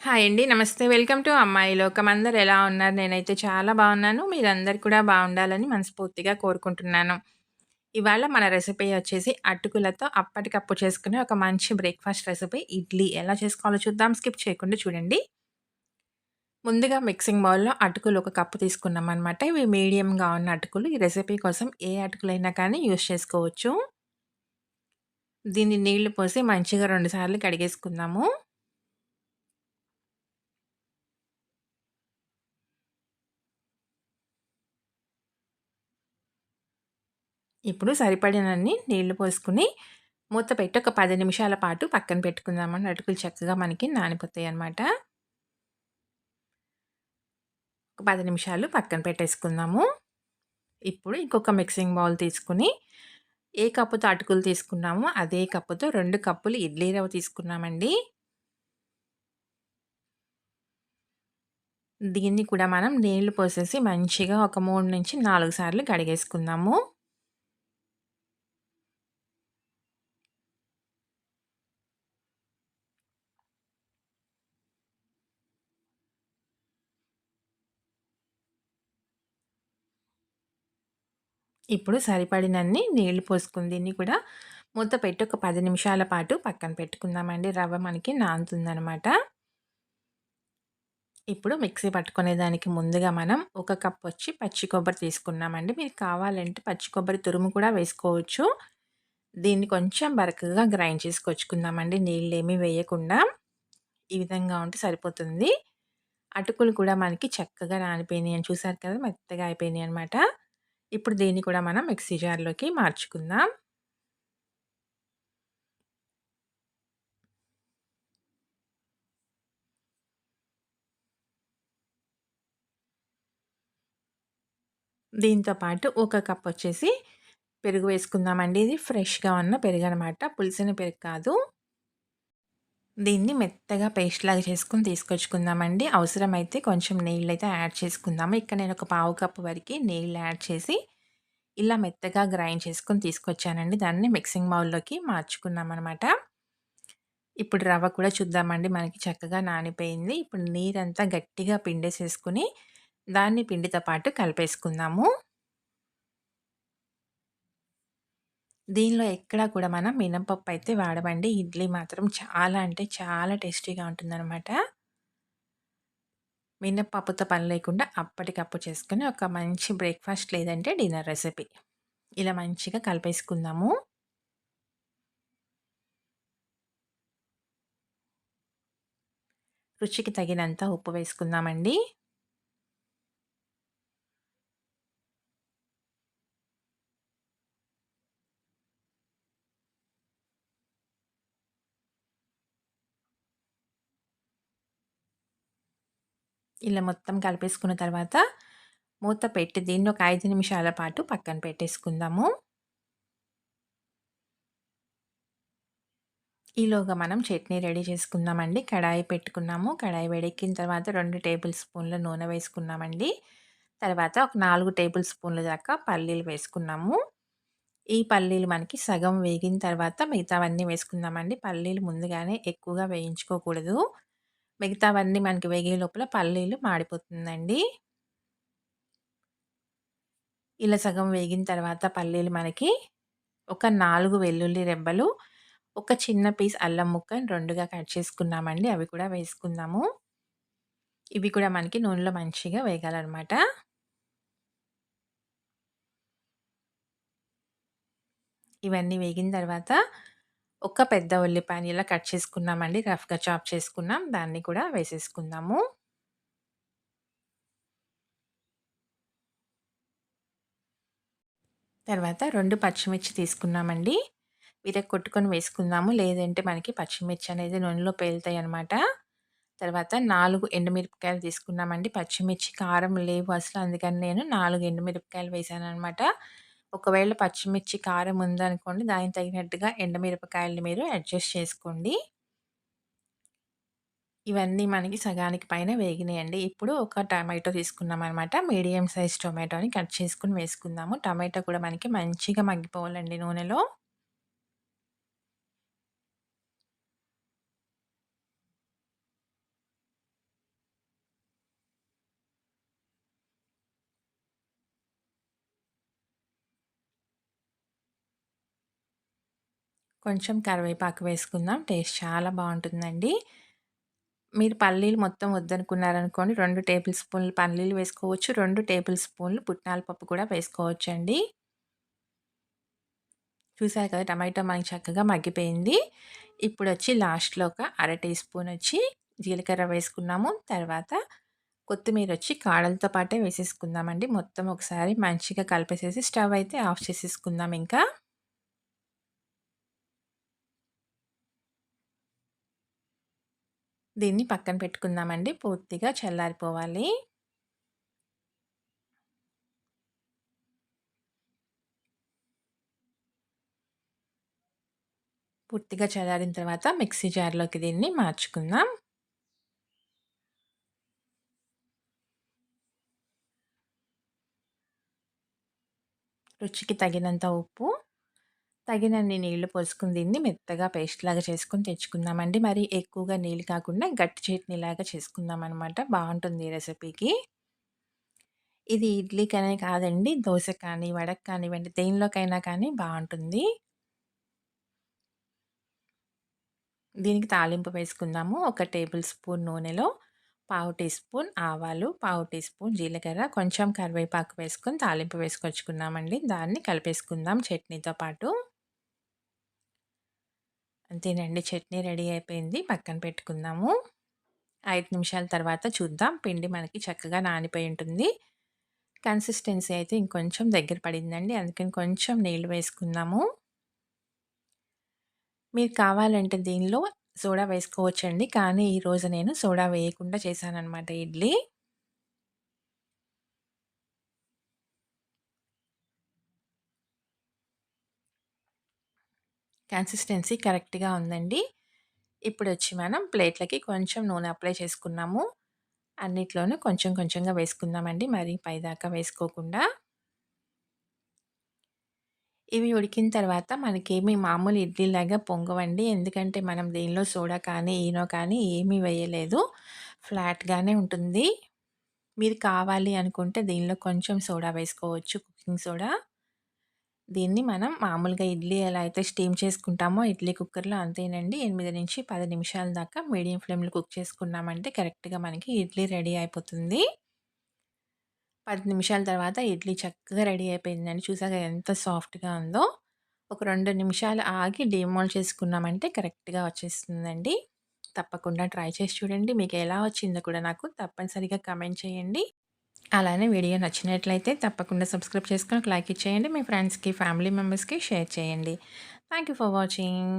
Hi అండి. నమస్తే. Welcome to అమ్మాయి లోకం. అందరూ ఎలా ఉన్నారు? నేనైతే చాలా బాగున్నాను. మీరందరూ కూడా బాగుండాలని మనస్ఫూర్తిగా కోరుకుంటున్నాను. ఇవాళ మన రెసిపీ వచ్చేసి అటుకులతో అప్పటికప్పుడు చేసుకునే ఒక మంచి బ్రేక్‌ఫాస్ట్ రెసిపీ ఇడ్లీ. ఎలా చేసుకోవాలో చూద్దాం. స్కిప్ చేయకుండా చూడండి. ముందుగా మిక్సింగ్ బౌల్‌లో అటుకులు ఒక కప్పు తీసుకున్నామనమాట. ఇవి మీడియంగా ఉన్న అటుకులు. ఈ రెసిపీ కోసం ఏ అటుకులైనా కానీ యూజ్ చేసుకోవచ్చు. దీన్ని నీళ్లు పోసి మంచిగా 2 సార్లు కడిగేసుకుందాము. ఇప్పుడు సరిపడినన్ని నీళ్లు పోసుకొని, మూత పెట్టి ఒక 10 నిమిషాల పాటు పక్కన పెట్టుకుందామండి. అటుకులు చక్కగా మనకి నానిపోతాయన్నమాట. ఒక 10 నిమిషాలు పక్కన పెట్టేసుకుందాము. ఇప్పుడు ఇంకొక మిక్సింగ్ బౌల్ తీసుకొని, ఏ కప్పుతో అటుకులు తీసుకున్నామో, అదే కప్పుతో 2 కప్పులు ఇడ్లీ రవ్వ తీసుకున్నామండి. దీన్ని కూడా మనం నీళ్లు పోసేసి మంచిగా ఒక 3-4 సార్లు కడిగేసుకుందాము. ఇప్పుడు సరిపడినన్ని నీళ్లు పోసుకొని దీన్ని కూడా మూత పెట్టి ఒక 10 నిమిషాల పాటు పక్కన పెట్టుకుందామండి. రవ్వ మనకి నానుతుందనమాట. ఇప్పుడు మిక్సీ పట్టుకునే దానికి ముందుగా మనం ఒక కప్ వచ్చి పచ్చి కొబ్బరి తీసుకున్నామండి. మీకు కావాలంటే పచ్చి కొబ్బరి తురుము కూడా వేసుకోవచ్చు. దీన్ని కొంచెం బరకగా గ్రైండ్ చేసుకొచ్చుకుందామండి. నీళ్ళేమీ వేయకుండా. ఈ విధంగా ఉంటే సరిపోతుంది. అటుకులు కూడా మనకి చక్కగా నానిపోయినాయని చూసారు కదా! మెత్తగా అయిపోయినాయనమాట. ఇప్పుడు దీన్ని కూడా మనం మిక్సీ జార్‌లోకి మార్చుకుందాం. దీంతో పాటు ఒక కప్ వచ్చేసి పెరుగు వేసుకుందామండి. ఇది ఫ్రెష్‌గా ఉన్న పెరుగనమాట. పులిసిన పెరుగు కాదు. దీన్ని మెత్తగా పేస్ట్‌లాగా చేసుకొని తీసుకొచ్చుకుందామండి. అవసరమైతే కొంచెం నీళ్ళైతే యాడ్ చేసుకుందాము. ఇక్కడ నేను ఒక పావు కప్పు వరకి నీళ్ళు యాడ్ చేసి, ఇలా మెత్తగా గ్రైండ్ చేసుకొని తీసుకొచ్చానండి. దాన్ని మిక్సింగ్ బౌల్‌లోకి మార్చుకున్నామనమాట. ఇప్పుడు రవ్వ కూడా చూద్దామండి. మనకి చక్కగా నానిపోయింది. ఇప్పుడు నీరంతా గట్టిగా పిండేసేసుకొని, దాన్ని పిండితో పాటు కలిపేసుకుందాము. దీనిలో ఎక్కడా కూడా మనం మినపప్పు అయితే వాడమండి. ఇడ్లీ మాత్రం చాలా అంటే చాలా టేస్టీగా ఉంటుందనమాట. మినపప్పుతో పని లేకుండా అప్పటికప్పుడు చేసుకుని ఒక మంచి బ్రేక్‌ఫాస్ట్ లేదంటే డిన్నర్ రెసిపీ. ఇలా మంచిగా కలిపేసుకుందాము. రుచికి తగినంత ఉప్పు వేసుకుందామండి. ఇలా మొత్తం కలిపేసుకున్న తర్వాత మూత పెట్టి దీన్ని ఒక 5 నిమిషాల పాటు పక్కన పెట్టేసుకుందాము. ఈలోగా మనం చట్నీ రెడీ చేసుకుందామండి. కడాయి పెట్టుకున్నాము. కడాయి వేడెక్కిన తర్వాత 2 టేబుల్ స్పూన్ల నూనె వేసుకున్నామండి. తర్వాత ఒక 4 టేబుల్ స్పూన్ల దాకా పల్లీలు వేసుకున్నాము. ఈ పల్లీలు మనకి సగం వేగిన తర్వాత మిగతావన్నీ వేసుకుందామండి. పల్లీలు ముందుగానే ఎక్కువగా వేయించుకోకూడదు. మిగతావన్నీ మనకి వేగే లోపల పల్లీలు మాడిపోతుందండి. ఇలా సగం వేగిన తర్వాత పల్లీలు మనకి ఒక 4 వెల్లుల్లి రెబ్బలు, ఒక చిన్న పీస్ అల్లం ముక్కని 2గా కట్ చేసుకున్నామండి. అవి కూడా వేసుకుందాము. ఇవి కూడా మనకి నూనెలో మంచిగా వేగాలనమాట. ఇవన్నీ వేగిన తర్వాత ఒక పెద్ద ఉల్లిపాయని ఇలా కట్ చేసుకున్నామండి. రఫ్‌గా చాప్ చేసుకున్నాం. దాన్ని కూడా వేసేసుకుందాము. తర్వాత 2 పచ్చిమిర్చి తీసుకున్నామండి. విరగ్గొట్టుకొని వేసుకుందాము. లేదంటే మనకి పచ్చిమిర్చి అనేది నూనెలో పేలుతాయనమాట. తర్వాత 4 ఎండుమిరపకాయలు తీసుకున్నామండి. పచ్చిమిర్చి కారం లేవు అసలు. అందుకని నేను 4 ఎండుమిరపకాయలు వేశాననమాట. ఒకవేళ పచ్చిమిర్చి కారం ఉందనుకోండి, దానికి తగినట్టుగా ఎండుమిరపకాయలని మీరు అడ్జస్ట్ చేసుకోండి. ఇవన్నీ మనకి సగానికి పైన వేగినాయండి. ఇప్పుడు ఒక టమాటో తీసుకున్నామనమాట. మీడియం సైజ్ టొమాటోని కట్ చేసుకొని వేసుకుందాము. టమాటో కూడా మనకి మంచిగా మగ్గిపోవాలండి నూనెలో. కొంచెం కరివేపాకు వేసుకుందాం. టేస్ట్ చాలా బావుంటుందండి. మీరు పల్లీలు మొత్తం వద్దనుకున్నారనుకోండి 2 టేబుల్ స్పూన్‌లు పల్లీలు వేసుకోవచ్చు. 2 టేబుల్ స్పూన్‌లు పుట్నాల పప్పు కూడా వేసుకోవచ్చండి. చూసారు కదా! టమాటో మనకి చక్కగా మగ్గిపోయింది. ఇప్పుడొచ్చి లాస్ట్‌లో ఒక అర టీ స్పూనొచ్చి జీలకర్ర వేసుకున్నాము. తర్వాత కొత్తిమీరొచ్చి కాడలతో పాటే వేసేసుకుందామండి. మొత్తం ఒకసారి మంచిగా కలిపేసేసి స్టవ్ అయితే ఆఫ్ చేసేసుకుందాం ఇంకా. దీన్ని పక్కన పెట్టుకుందామండి. పూర్తిగా చల్లారిపోవాలి. పూర్తిగా చల్లారిన తర్వాత మిక్సీ జార్‌లోకి దీన్ని మార్చుకుందాం. రుచికి తగినంత ఉప్పు, తగినన్ని నీళ్లు పోసుకొని దీన్ని మెత్తగా పేస్ట్‌లాగా చేసుకొని తెచ్చుకుందామండి. మరి ఎక్కువగా నీళ్ళు కాకుండా గట్టి చట్నీలాగా చేసుకుందామనమాట. బావుంటుంది ఈ రెసిపీకి. ఇది ఇడ్లీకనే కాదండి, దోసకి కానీ, వడకి కానివ్వండి, దేనిలోకైనా కానీ బావుంటుంది. దీనికి తాలింపు వేసుకుందాము. ఒక టేబుల్ స్పూన్ నూనెలో పావు టీ స్పూన్ ఆవాలు, పావు టీ స్పూన్ జీలకర్ర, కొంచెం కరివేపాకు వేసుకొని తాలింపు వేసుకొచ్చుకున్నామండి. దాన్ని కలిపేసుకుందాం చట్నీతో పాటు. అంతేనండి, చట్నీ రెడీ అయిపోయింది. పక్కన పెట్టుకుందాము. 5 నిమిషాల తర్వాత చూద్దాం. పిండి మనకి చక్కగా నానిపోయి ఉంటుంది. కన్సిస్టెన్సీ అయితే ఇంకొంచెం దగ్గర పడిందండి. అందుకని కొంచెం నీళ్లు వేసుకుందాము. మీరు కావాలంటే దీనిలో సోడా వేసుకోవచ్చండి. కానీ ఈరోజు నేను సోడా వేయకుండా చేశాననమాట ఇడ్లీ. కన్సిస్టెన్సీ కరెక్ట్‌గా ఉందండి. ఇప్పుడొచ్చి మనం ప్లేట్‌లకి కొంచెం నూనె అప్లై చేసుకున్నాము. అన్నిట్లోనూ కొంచెం కొంచెంగా వేసుకుందామండి. మరీ పైదాకా వేసుకోకుండా. ఇవి ఉడికిన తర్వాత మనకేమి మామూలు ఇడ్లీలాగా పొంగవండి. ఎందుకంటే మనం దీనిలో సోడా కానీ, ఈనో కానీ ఏమీ వేయలేదు. ఫ్లాట్‌గానే ఉంటుంది. మీరు కావాలి అనుకుంటే దీనిలో కొంచెం సోడా వేసుకోవచ్చు, కుకింగ్ సోడా. దీన్ని మనం మామూలుగా ఇడ్లీ ఎలా అయితే స్టీమ్ చేసుకుంటామో ఇడ్లీ కుక్కర్‌లో అంతేనండి. 8-10 నిమిషాల దాకా మీడియం ఫ్లేమ్‌లో కుక్ చేసుకున్నామంటే కరెక్ట్‌గా మనకి ఇడ్లీ రెడీ అయిపోతుంది. 10 నిమిషాల తర్వాత ఇడ్లీ చక్కగా రెడీ అయిపోయిందండి. చూసారా ఎంత సాఫ్ట్‌గా ఉందో. ఒక 2 నిమిషాలు ఆగి డీమోల్డ్ చేసుకున్నామంటే కరెక్ట్‌గా వచ్చేస్తుందండి. తప్పకుండా ట్రై చేసి చూడండి. మీకు ఎలా వచ్చిందో కూడా నాకు తప్పనిసరిగా కామెంట్ చేయండి. అలానే వీడియో నచ్చినట్లయితే తప్పకుండా సబ్స్క్రైబ్ చేసుకొని ఒక లైక్ ఇచ్చేయండి. మీ ఫ్రెండ్స్‌కి, ఫ్యామిలీ మెంబర్స్‌కి షేర్ చేయండి. Thank you for watching.